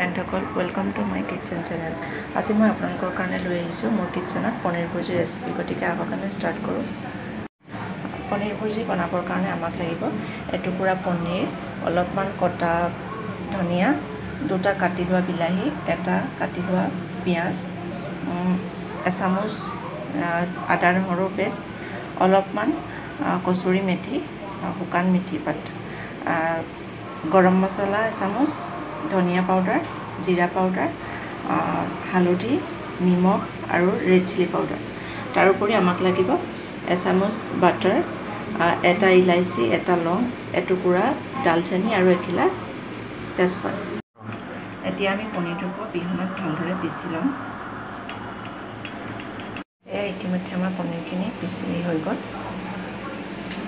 ফ্ৰেণ্ডসকল welcome to my kitchen channel. আজি মই আপোনালোকৰ কাৰণে লৈ আহিছোঁ মোৰ কিচেনত পনীৰ ভুজি ৰেচিপি। গতিকে আহক আমি ষ্টাৰ্ট কৰোঁ। পনীৰ ভুজি বনাবৰ কাৰণে আমাক লাগিব এটুকুৰা পনীৰ, অলপমান কটা ধনিয়া, দুটা কাটি লোৱা বিলাহী, এটা কাটি লোৱা পিঁয়াজ, এচামুচ আদা নহৰু পেষ্ট, অলপমান কচুৰি মেথি, শুকান মেথি পাত, গৰম মছলা এচামুচ, ধনিয়া পাউডাৰ, জিৰা পাউডাৰ, হালধি, নিমখ আৰু ৰেড চিলি পাউডাৰ। তাৰোপৰি আমাক লাগিব এচামুচ বাটাৰ, এটা ইলাইচি, এটা লং, এটুকুৰা ডালচেনি আৰু এখিলা তেজপাত। এতিয়া আমি পনীৰটোৰ পিহনাত ভালদৰে পিচি ল'ম। এয়া ইতিমধ্যে আমাৰ পনীৰখিনি পিচি হৈ গ'ল।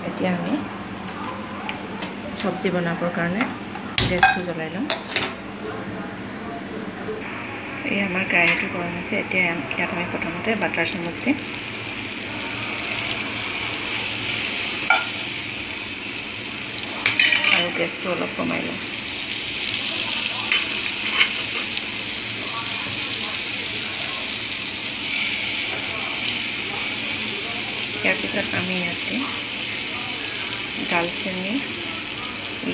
এতিয়া আমি চব্জি বনাবৰ কাৰণে গেছটো জ্বলাই ল'ম। এই আমাৰ কেৰাহীটো গৰম আছে। এতিয়া ইয়াত আমি প্ৰথমতে বাটাৰ চামুচ দিম। আৰু গেছটো অলপ কমাই ল'ম। ইয়াৰ পিছত আমি ইয়াত দিম ডালচেনি,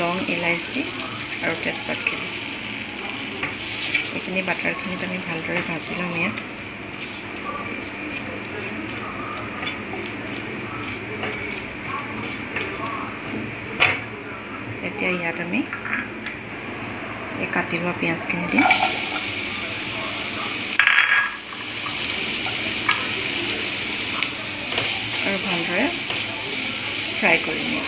লং, ইলাইচি আৰু তেজপাতখিনি। এইখিনি বাটাৰখিনিত আমি ভালদৰে ভাজি ল'ম। ইয়াত এতিয়া ইয়াত আমি এই কাটি লোৱা পিঁয়াজখিনি দিম। আৰু ভালদৰে ফ্ৰাই কৰি নিম।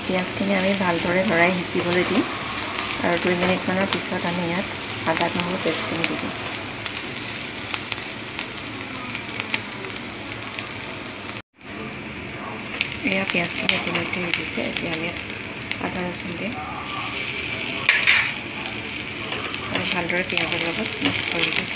পিঁয়াজখিনি আমি ভালদৰে লৰাই সিজিবলৈ দিম আৰু 2 মিনিটমানৰ পিছত আমি ইয়াত আদা নহৰু পেষ্টখিনি দি দিম। এয়া পিঁয়াজখিনি ইতিমধ্যে সিজিছে। এতিয়া আমি আদা ৰচুন দিম আৰু ভালদৰে পিঁয়াজৰ লগত মিক্স কৰি দিম।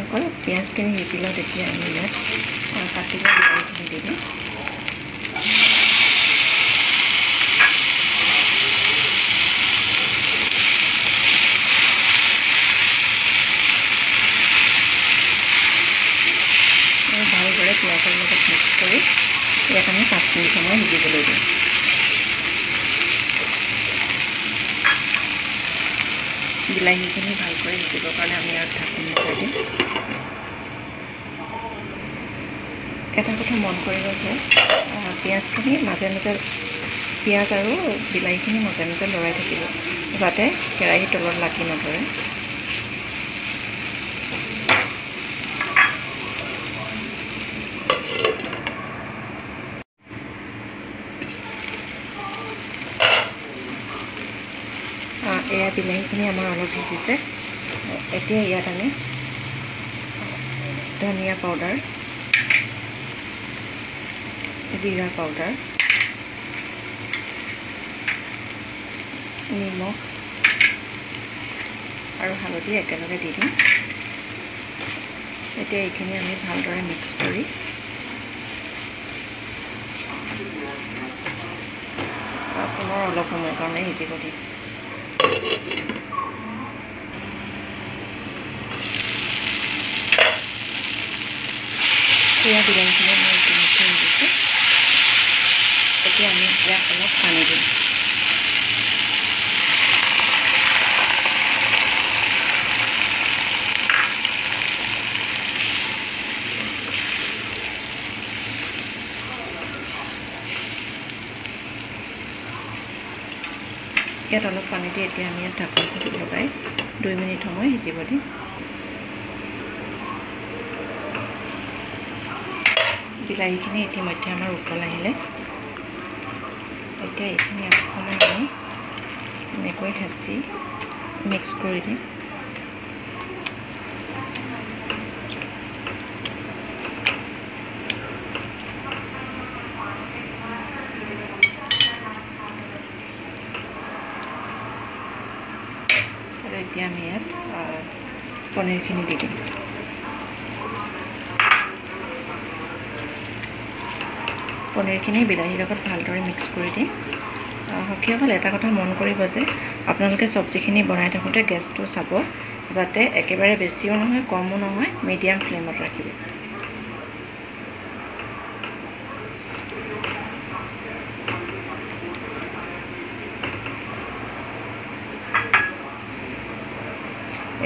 অকল পিঁয়াজখিনি সিজিলত এতিয়া আমি ইয়াত কাটি লোৱা বিলাহীখিনি দি দিম। আৰু ভালদৰে পিঁয়াজৰ লগত মিক্স কৰি ইয়াত আমি 5 মিনিট সময় সিজিবলৈ দিম। বিলাহীখিনি ভালকৈ সিজিবৰ কাৰণে আমি ইয়াত ঢাকোন লগাই দিম। এটা কথা মন কৰিব যে পিঁয়াজখিনি মাজে মাজে পিঁয়াজ আৰু বিলাহীখিনি মাজে মাজে লৰাই থাকিব, যাতে কেৰাহীৰ তলত লাগি নধৰে। এয়া বিলাহীখিনি আমাৰ অলপ সিজিছে। এতিয়া ইয়াত আমি ধনিয়া পাউডাৰ, জিৰা পাউডাৰ, নিমখ আৰু হালধি একেলগে দি দিম। এতিয়া এইখিনি আমি ভালদৰে মিক্স কৰি পুনৰ অলপ সময়ৰ কাৰণে সিজিব দিম। সেয়া বিলাহীখিনি মই ইতিমধ্যে সিজিছে। এতিয়া আমি ইয়াত অলপ পানী দিম। ইয়াত অলপ পানী দি এতিয়া আমি ইয়াত ঢাকনখন লগাই 2 মিনিট সময় সিজিব দিম। বিলাহীখিনি ইতিমধ্যে আমাৰ উতল আহিলে। এতিয়া এইখিনি অকণমান আমি এনেকৈ হেঁচি মিক্স কৰি দিম। আৰু এতিয়া আমি ইয়াত পনীৰখিনি দি দিম। পনীৰখিনি বিলাহীৰ লগত ভালদৰে মিক্স কৰি দিম। সখীসকল, এটা কথা মন কৰিব যে আপোনালোকে চব্জিখিনি বনাই থাকোঁতে গেছটো চাব, যাতে একেবাৰে বেছিও নহয় কমো নহয়, মিডিয়াম ফ্লেমত ৰাখিব।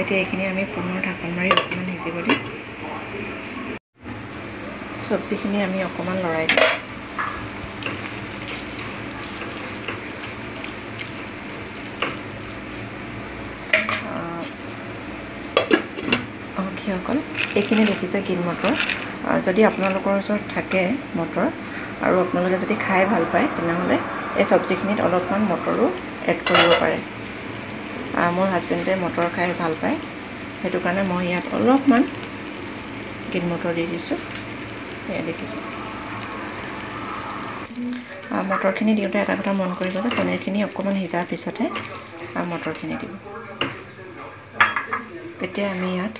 এতিয়া এইখিনি আমি পুনৰ ঢাকন মাৰি অকণমান সিজিব দিম। চব্জিখিনি আমি অকণমান লৰাই দিম। সখীসকল, এইখিনি দেখিছে গ্ৰীণ মটৰ। যদি আপোনালোকৰ ওচৰত থাকে মটৰ আৰু আপোনালোকে যদি খাই ভাল পায়, তেনেহ'লে এই চব্জিখিনিত অলপমান মটৰো এড কৰিব পাৰে। মোৰ হাজবেণ্ডে মটৰ খাই ভাল পায়, সেইটো কাৰণে মই ইয়াত অলপমান গ্ৰীণ মটৰ দি দিছোঁ। এয়া দেখিছে। মটৰখিনি দিওঁতে এটা কথা মন কৰিব যে পনীৰখিনি অকণমান সিজাৰ পিছতহে মটৰখিনি দিব। এতিয়া আমি ইয়াত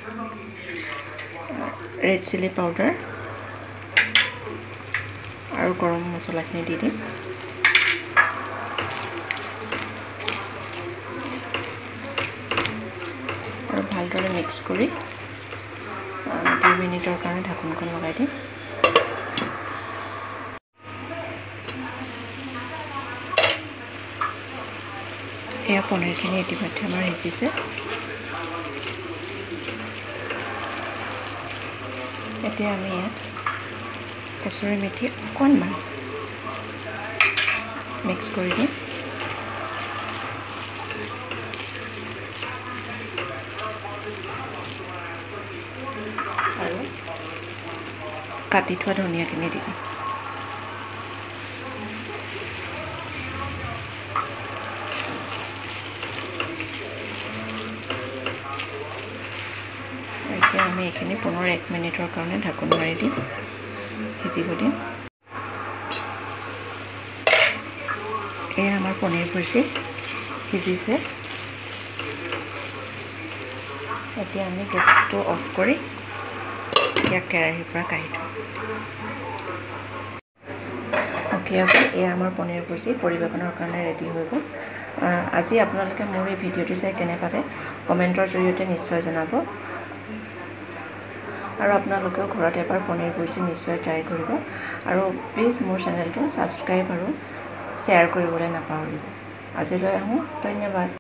ৰেড চিলি পাউডাৰ আৰু গৰম মছলাখিনি দি দিম। আৰু ভালদৰে মিক্স কৰি 2 মিনিটৰ কাৰণে ঢাকনখন লগাই দিম। এয়া পনীৰখিনি ইতিমধ্যে আমাৰ সিজিছে। এতিয়া আমি ইয়াত কচুৰি মেথি অকণমান মিক্স কৰি দিম। আৰু কাটি থোৱা ধনিয়াখিনি দি দিম। এতিয়া আমি এইখিনি পুনৰ 1 মিনিটৰ কাৰণে ঢাকন মাৰি দিম, সিজিব দিম। এয়া আমাৰ পনীৰ ভুজি সিজিছে। এতিয়া আমি গেছটো অফ কৰি ইয়াক কেৰাহীৰ পৰা কাঢ়ি থওঁ। সখীসকল, এয়া আমাৰ পনীৰ ভুজি পৰিৱেশনৰ কাৰণে ৰেডি হৈ গ'ল। আজি আপোনালোকে মোৰ এই ভিডিঅ'টো চাই কেনে পালে কমেণ্টৰ জৰিয়তে নিশ্চয় জনাব। আৰু আপোনালোকেও ঘৰত এবাৰ পনীৰ ভুজি নিশ্চয় ট্ৰাই কৰিব। আৰু প্লিজ মোৰ চেনেলটো ছাবস্ক্ৰাইব আৰু শ্বেয়াৰ কৰিবলৈ নাপাহৰিব। আজিলৈ আহোঁ, ধন্যবাদ।